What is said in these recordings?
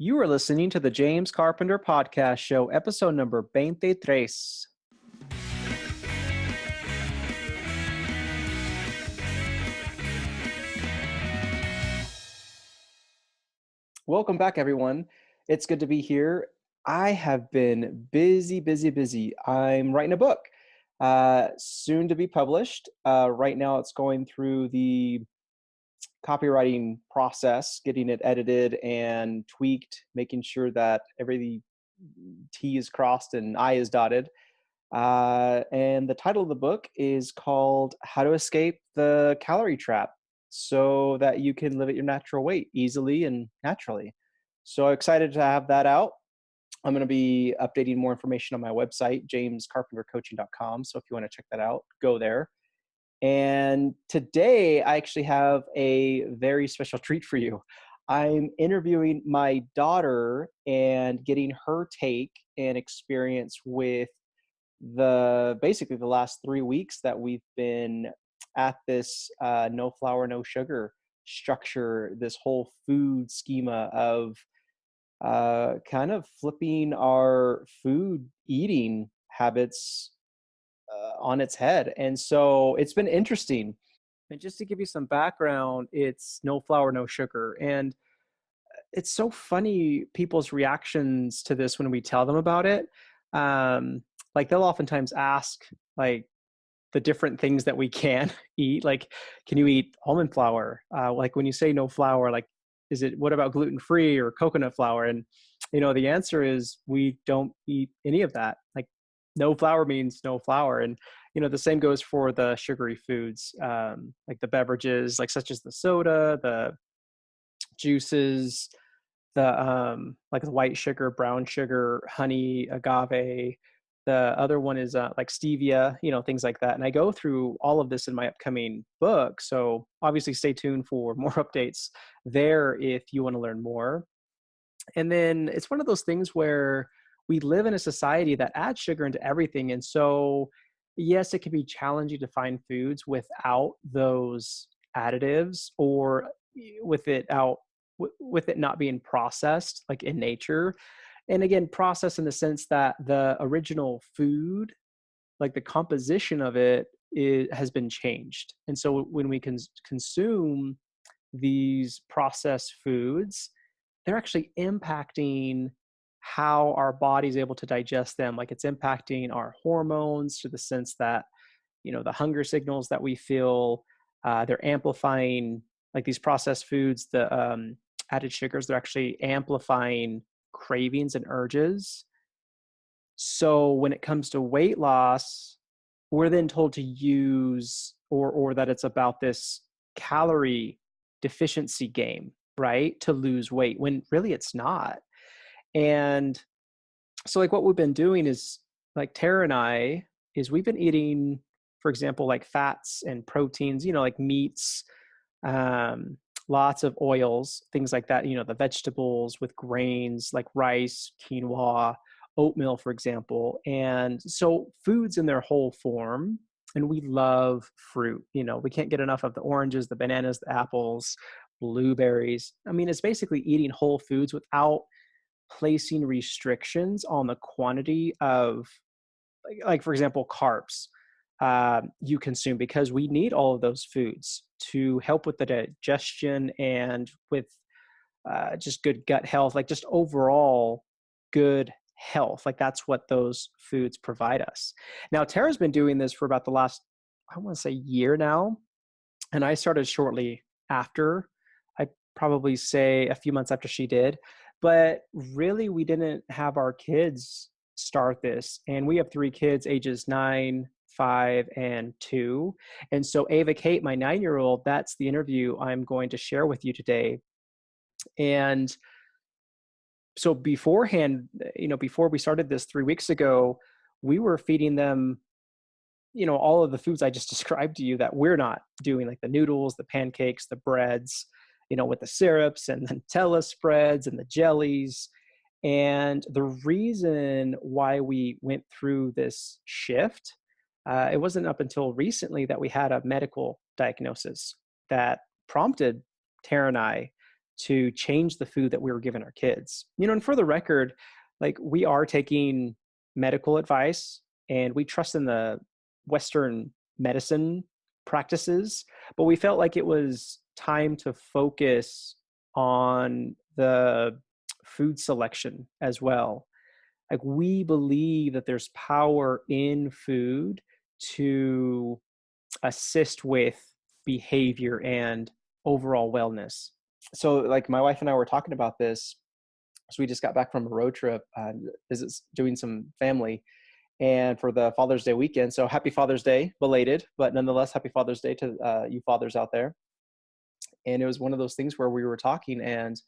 You are listening to the James Carpenter Podcast Show, episode number 23. Welcome back, everyone. It's good to be here. I have been busy. I'm writing a book, soon to be published. Right now, it's going through the copywriting process, getting it edited and tweaked, making sure that every T is crossed and I is dotted. And the title of the book is called How to Escape the Calorie Trap so that you can live at your natural weight easily and naturally. So excited to have that out. I'm going to be updating more information on my website, jamescarpentercoaching.com. So if you want to check that out, go there. And today I actually have a very special treat for you. I'm interviewing my daughter and getting her take and experience with basically the last 3 weeks that we've been at this no flour, no sugar structure, this whole food schema of kind of flipping our food eating habits on its head. And so it's been interesting. And just to give you some background, it's no flour, no sugar. And it's so funny people's reactions to this when we tell them about it. Like they'll oftentimes ask like the different things that we can eat. Like, can you eat almond flour? Like when you say no flour, like, what about gluten-free or coconut flour? And, the answer is we don't eat any of that. Like no flour means no flour. And, the same goes for the sugary foods, like the beverages, like such as the soda, the juices, the like the white sugar, brown sugar, honey, agave. The other one is like stevia, things like that. And I go through all of this in my upcoming book. So obviously stay tuned for more updates there if you want to learn more. And then it's one of those things where we live in a society that adds sugar into everything. And so, yes, it can be challenging to find foods without those additives or with it not being processed like in nature. And again, processed in the sense that the original food, like the composition of it, has been changed. And so when we consume these processed foods, they're actually impacting how our body is able to digest them. Like it's impacting our hormones to the sense that, the hunger signals that we feel, they're amplifying like these processed foods, the added sugars, they're actually amplifying cravings and urges. So when it comes to weight loss, we're then told to use or that it's about this calorie deficiency game, right? To lose weight when really it's not. And so like what we've been doing is like Tara and I is we've been eating, for example, like fats and proteins, like meats, lots of oils, things like that, the vegetables with grains like rice, quinoa, oatmeal, for example. And so foods in their whole form. And we love fruit. We can't get enough of the oranges, the bananas, the apples, blueberries. I mean, it's basically eating whole foods without placing restrictions on the quantity of, like for example, carbs you consume, because we need all of those foods to help with the digestion and with just good gut health, like just overall good health. Like that's what those foods provide us. Now, Tara's been doing this for about the last, I want to say, year now. And I started shortly after. I'd probably say a few months after she did. But really, we didn't have our kids start this. And we have 3 kids, ages 9, 5, and 2. And so Ava Kate, my 9-year-old, that's the interview I'm going to share with you today. And so beforehand, before we started this 3 weeks ago, we were feeding them, all of the foods I just described to you that we're not doing, like the noodles, the pancakes, the breads, with the syrups and the Nutella spreads and the jellies. And the reason why we went through this shift, it wasn't up until recently that we had a medical diagnosis that prompted Tara and I to change the food that we were giving our kids. And for the record, like, we are taking medical advice and we trust in the Western medicine practices, but we felt like it was time to focus on the food selection as well. Like, we believe that there's power in food to assist with behavior and overall wellness. So, like, my wife and I were talking about this. So we just got back from a road trip, doing some family, and for the Father's Day weekend. So happy Father's Day, belated, but nonetheless, happy Father's Day to you fathers out there. And it was one of those things where we were talking, and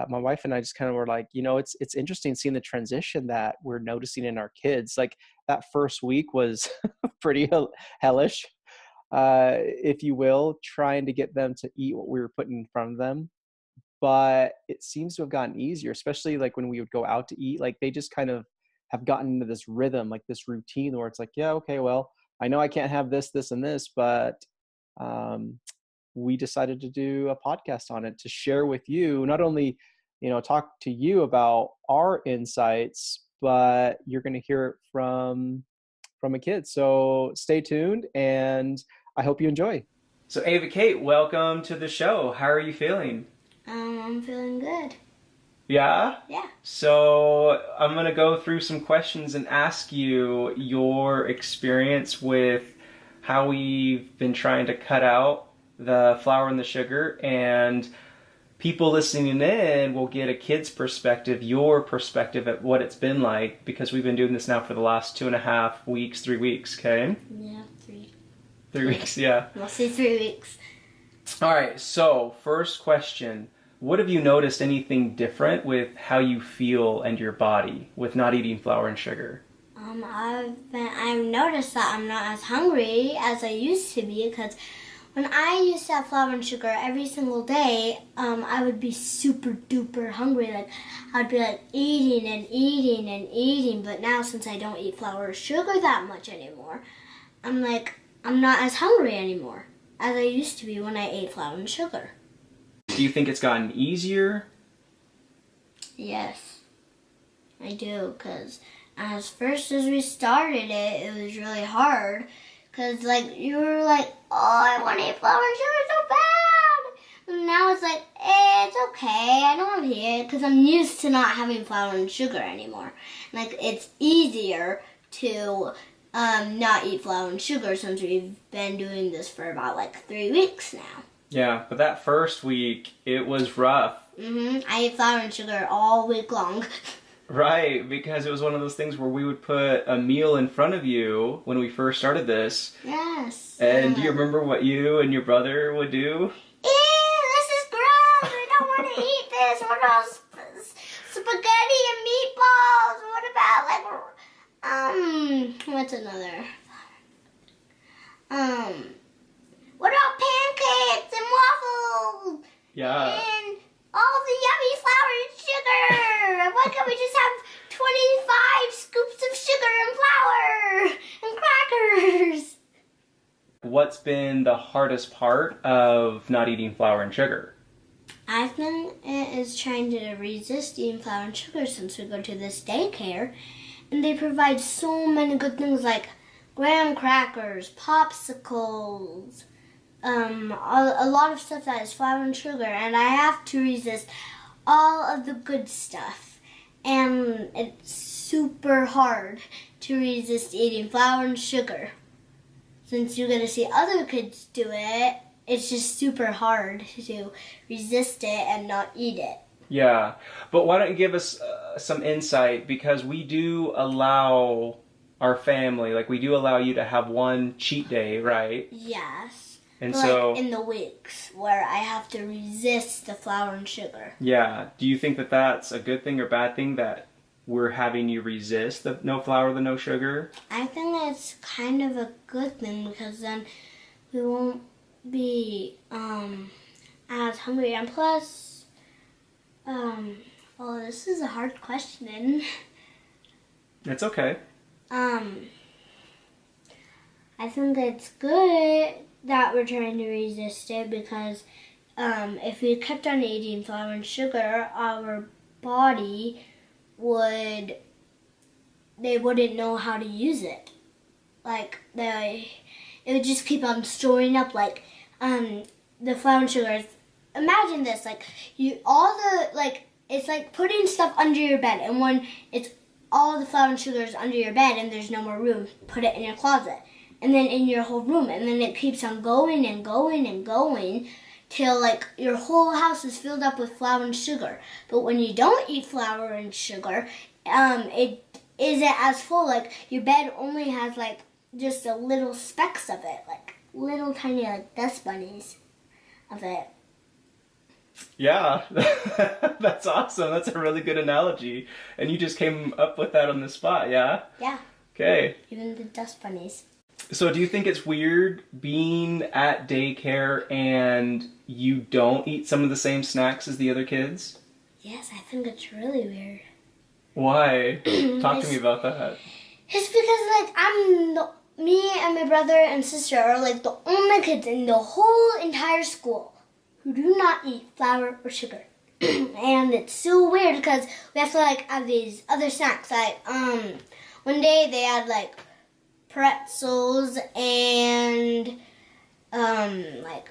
my wife and I just kind of were like, it's interesting seeing the transition that we're noticing in our kids. Like, that first week was pretty hellish, if you will, trying to get them to eat what we were putting in front of them. But it seems to have gotten easier, especially like when we would go out to eat. Like, they just kind of have gotten into this rhythm, like this routine where it's like, yeah, okay, well, I know I can't have this, this, and this, but we decided to do a podcast on it to share with you, not only, talk to you about our insights, but you're going to hear it from a kid. So stay tuned, and I hope you enjoy. So Ava Kate, welcome to the show. How are you feeling? I'm feeling good. Yeah? Yeah. So I'm going to go through some questions and ask you your experience with how we've been trying to cut out the flour and the sugar, and people listening in will get a kid's perspective, your perspective at what it's been like, because we've been doing this now for the last 2.5 weeks, 3 weeks, okay? Yeah, 3. 3 weeks, yeah. We'll say 3 weeks. All right, so first question. What have you noticed anything different with how you feel and your body with not eating flour and sugar? I've noticed that I'm not as hungry as I used to be, because when I used to have flour and sugar every single day, I would be super duper hungry. Like, I'd be like eating and eating and eating. But now, since I don't eat flour or sugar that much anymore, I'm not as hungry anymore as I used to be when I ate flour and sugar. Do you think it's gotten easier? Yes, I do, because as we started it, it was really hard, because like, you were like, oh, I want to eat flour and sugar so bad. And now it's like, it's okay, I don't want to eat it, because I'm used to not having flour and sugar anymore. Like, it's easier to not eat flour and sugar since we've been doing this for about like 3 weeks now. Yeah, but that first week, it was rough. I ate flour and sugar all week long. Right, because it was one of those things where we would put a meal in front of you when we first started this. Yes. And do you remember what you and your brother would do? Ew, this is gross. I don't want to eat this. What else? Spaghetti and meatballs. What about, like, what's another? What about pancakes and waffles? Yeah. And all the yummy flour and sugar. Why can't we just have 25 scoops of sugar and flour and crackers? What's been the hardest part of not eating flour and sugar? I think it is trying to resist eating flour and sugar since we go to this daycare, and they provide so many good things like graham crackers, popsicles, a lot of stuff that is flour and sugar, and I have to resist all of the good stuff. And it's super hard to resist eating flour and sugar. Since you're going to see other kids do it, it's just super hard to resist it and not eat it. Yeah, but why don't you give us some insight, because we do allow our family, like, we do allow you to have one cheat day, right? Yes. And but so, like in the weeks where I have to resist the flour and sugar. Yeah. Do you think that that's a good thing or bad thing that we're having you resist the no flour, the no sugar? I think it's kind of a good thing, because then we won't be as hungry. And plus, this is a hard question. It's okay. I think it's good that we're trying to resist it, because if we kept on eating flour and sugar, our body they wouldn't know how to use it. Like, it would just keep on storing up, like, the flour and sugar. Imagine this, like, it's like putting stuff under your bed, and when it's all the flour and sugar is under your bed and there's no more room, put it in your closet, and then in your whole room, and then it keeps on going and going and going till, like, your whole house is filled up with flour and sugar. But when you don't eat flour and sugar, it isn't as full. Like, your bed only has, like, just a little specks of it, like little tiny, like, dust bunnies of it. Yeah, that's awesome. That's a really good analogy. And you just came up with that on the spot, yeah? Yeah. Okay. Even the dust bunnies. So do you think it's weird being at daycare and you don't eat some of the same snacks as the other kids? Yes, I think it's really weird. Why? Talk to me about that. It's because, like, me and my brother and sister are, like, the only kids in the whole entire school who do not eat flour or sugar. And it's so weird because we have to, like, have these other snacks. Like, one day they had, like, pretzels and, like,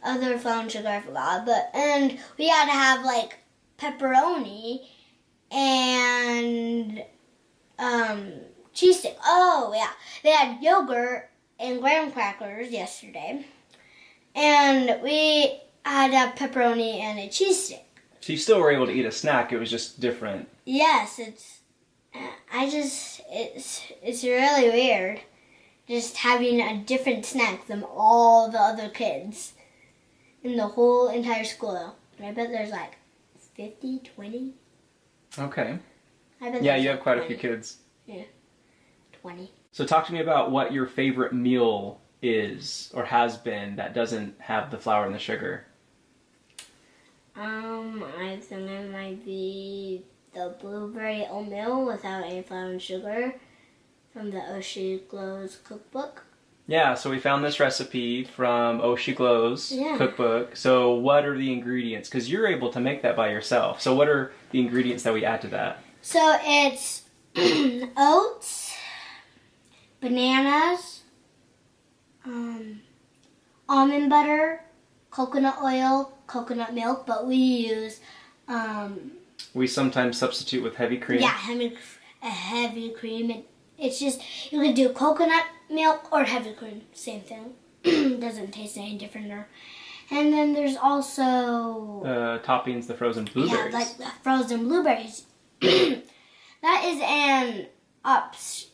other flour and sugar, I forgot. And we had to have, like, pepperoni and, cheese stick. Oh, yeah. They had yogurt and graham crackers yesterday. And we had a pepperoni and a cheese stick. So you still were able to eat a snack, it was just different. Yes, it's really weird just having a different snack than all the other kids in the whole entire school. And I bet there's like 50, 20. Okay. Yeah, you have quite 20. A few kids. Yeah, 20. So talk to me about what your favorite meal is or has been that doesn't have the flour and the sugar. I think it might be the blueberry oatmeal without any flour and sugar from the Oshi Glow's cookbook. Yeah, so we found this recipe from Oshi Glow's cookbook. So what are the ingredients? Because you're able to make that by yourself. So what are the ingredients that we add to that? So it's oats, bananas, almond butter, coconut oil, coconut milk, but we use... we sometimes substitute with heavy cream. Yeah, heavy cream. It's just, you can do coconut milk or heavy cream, same thing. Doesn't taste any different. And then there's also... toppings, the frozen blueberries. Yeah, like the frozen blueberries. That is an option.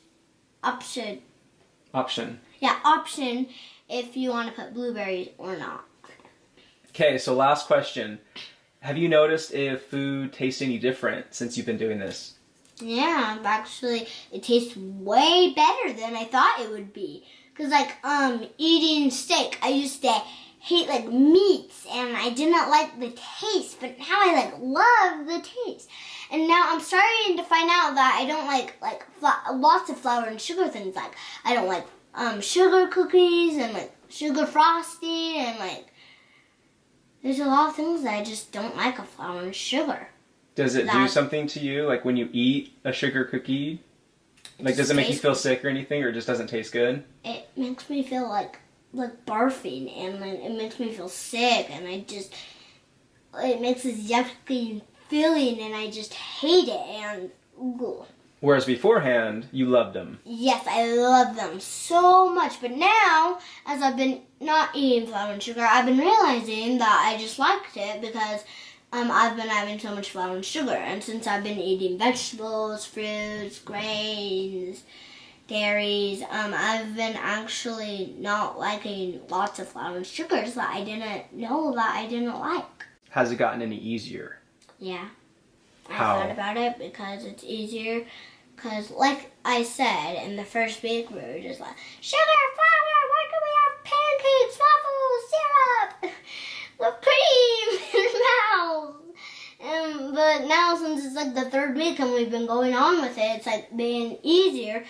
Option. Yeah, option if you want to put blueberries or not. Okay, so last question. Have you noticed if food tastes any different since you've been doing this? Yeah, actually, it tastes way better than I thought it would be. Because, like, eating steak, I used to hate, like, meats, and I didn't like the taste, but now I, like, love the taste. And now I'm starting to find out that I don't like lots of flour and sugar things. Like, I don't like sugar cookies and, like, sugar frosting, and, like, there's a lot of things that I just don't like of flour and sugar. Does it do something to you, like when you eat a sugar cookie? Like, does it make you feel sick or anything, or it just doesn't taste good? It makes me feel like barfing, and like, it makes me feel sick, and it makes this yucky feeling, and I just hate it, and ugh. Whereas beforehand, you loved them. Yes, I love them so much, but now, as I've been not eating flour and sugar, I've been realizing that I just liked it because I've been having so much flour and sugar, and since I've been eating vegetables, fruits, grains, dairies, I've been actually not liking lots of flour and sugars that I didn't know that I didn't like. Has it gotten any easier? Yeah. How? I thought about it because it's easier. Because, like I said, in the first week, we were just like, sugar, flour, why can we have pancakes, waffles, syrup, with cream in mouth? But now, since it's like the third week and we've been going on with it, it's like being easier,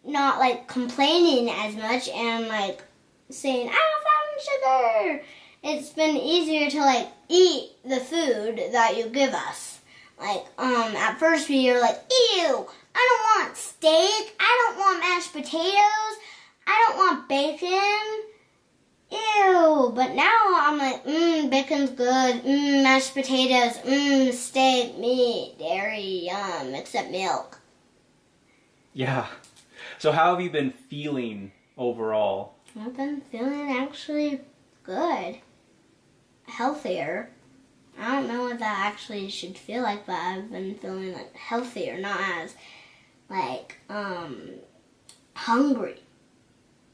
not like complaining as much and like saying, I want flour and sugar, it's been easier to like eat the food that you give us. Like, at first we were like, ew, I don't want steak, I don't want mashed potatoes, I don't want bacon. Ew, but now I'm like, bacon's good, mashed potatoes, steak, meat, dairy, yum, except milk. Yeah. So how have you been feeling overall? I've been feeling actually good, healthier. I don't know what that actually should feel like, but I've been feeling like healthier, not as like hungry.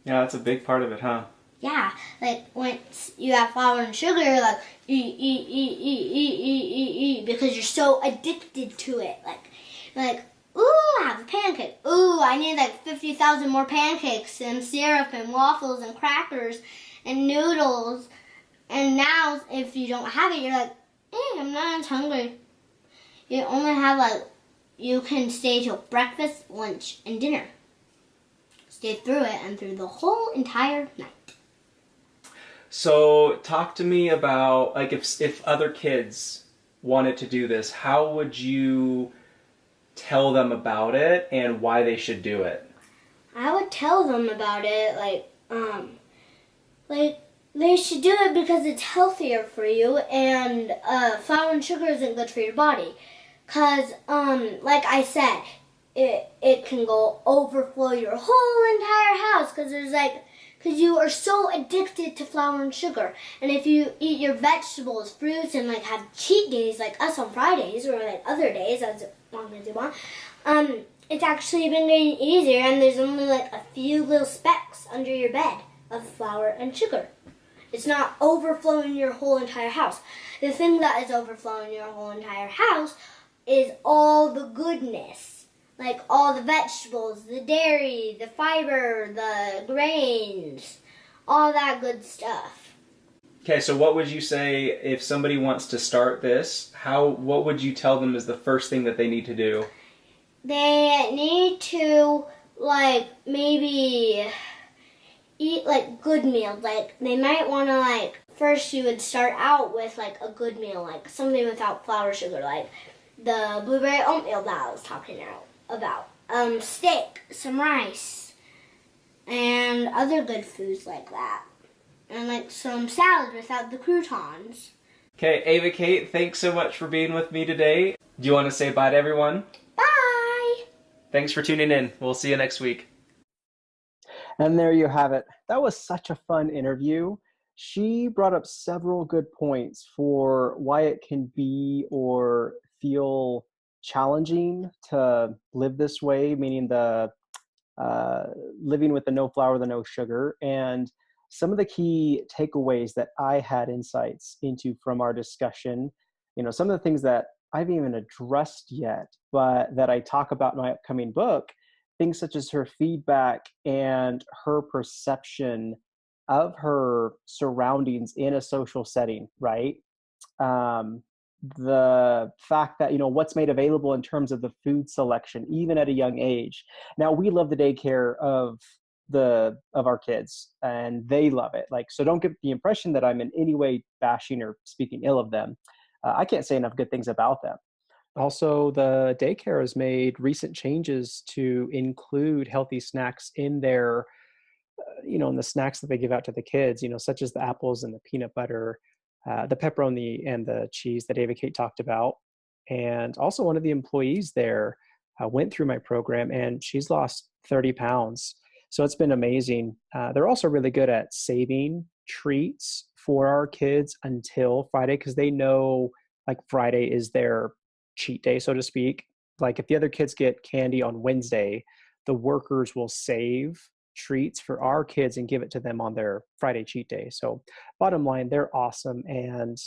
Yeah, that's a big part of it, huh? Yeah, like once you have flour and sugar, you're like eat because you're so addicted to it. Like ooh, have a pancake. Ooh, I need like 50,000 more pancakes and syrup and waffles and crackers and noodles. And now, if you don't have it, you're like, I'm not as hungry. You only have you can stay till breakfast, lunch, and dinner. Stay through it and through the whole entire night. So talk to me about, like, if other kids wanted to do this, how would you tell them about it and why they should do it? I would tell them about it, they should do it because it's healthier for you, and flour and sugar isn't good for your body. Cause, like I said, it can go overflow your whole entire house, cause you are so addicted to flour and sugar. And if you eat your vegetables, fruits, and like have cheat days like us on Fridays, or like other days as long as you want, it's actually been getting easier, and there's only like a few little specks under your bed of flour and sugar. It's not overflowing your whole entire house. The thing that is overflowing your whole entire house is all the goodness. Like all the vegetables, the dairy, the fiber, the grains, all that good stuff. Okay, so what would you say if somebody wants to start this? What would you tell them is the first thing that they need to do? They need to, maybe eat, good meals. Like, they might want to, first you would start out with, a good meal, something without flour, sugar, like the blueberry oatmeal that I was talking about. Steak, some rice, and other good foods like that. And, some salad without the croutons. Okay, Ava Kate, thanks so much for being with me today. Do you want to say bye to everyone? Bye! Thanks for tuning in. We'll see you next week. And there you have it. That was such a fun interview. She brought up several good points for why it can be or feel challenging to live this way, meaning the living with the no flour, the no sugar, and some of the key takeaways that I had insights into from our discussion. Some of the things that I haven't even addressed yet, but that I talk about in my upcoming book, things such as her feedback and her perception of her surroundings in a social setting, right? The fact that, what's made available in terms of the food selection, even at a young age. Now, we love the daycare of our kids, and they love it. So don't get the impression that I'm in any way bashing or speaking ill of them. I can't say enough good things about them. Also, the daycare has made recent changes to include healthy snacks in their, in the snacks that they give out to the kids, such as the apples and the peanut butter, the pepperoni and the cheese that Ava Kate talked about. And also one of the employees there went through my program, and she's lost 30 pounds. So it's been amazing. They're also really good at saving treats for our kids until Friday, because they know Friday is their cheat day, so to speak. If the other kids get candy on Wednesday, the workers will save treats for our kids and give it to them on their Friday cheat day. So bottom line, they're awesome. And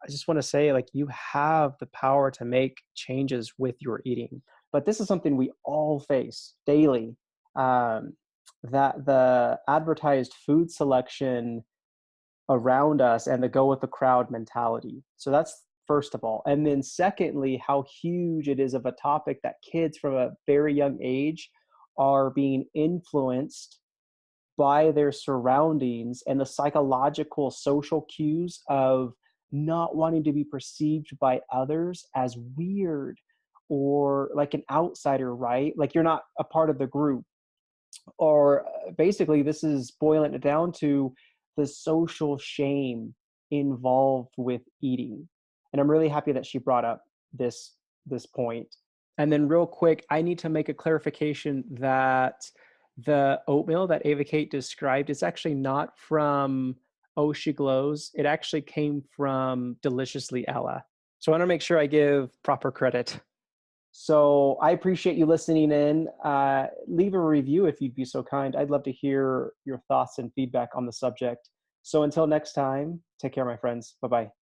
I just want to say, you have the power to make changes with your eating. But this is something we all face daily, that the advertised food selection around us and the go with the crowd mentality. So that's first of all. And then secondly, how huge it is of a topic that kids from a very young age are being influenced by their surroundings and the psychological social cues of not wanting to be perceived by others as weird or like an outsider, right? Like you're not a part of the group. Or basically, this is boiling it down to the social shame involved with eating. And I'm really happy that she brought up this point. And then real quick, I need to make a clarification that the oatmeal that Ava Kate described is actually not from Oh She Glows. It actually came from Deliciously Ella. So I want to make sure I give proper credit. So I appreciate you listening in. Leave a review if you'd be so kind. I'd love to hear your thoughts and feedback on the subject. So until next time, take care, my friends. Bye-bye.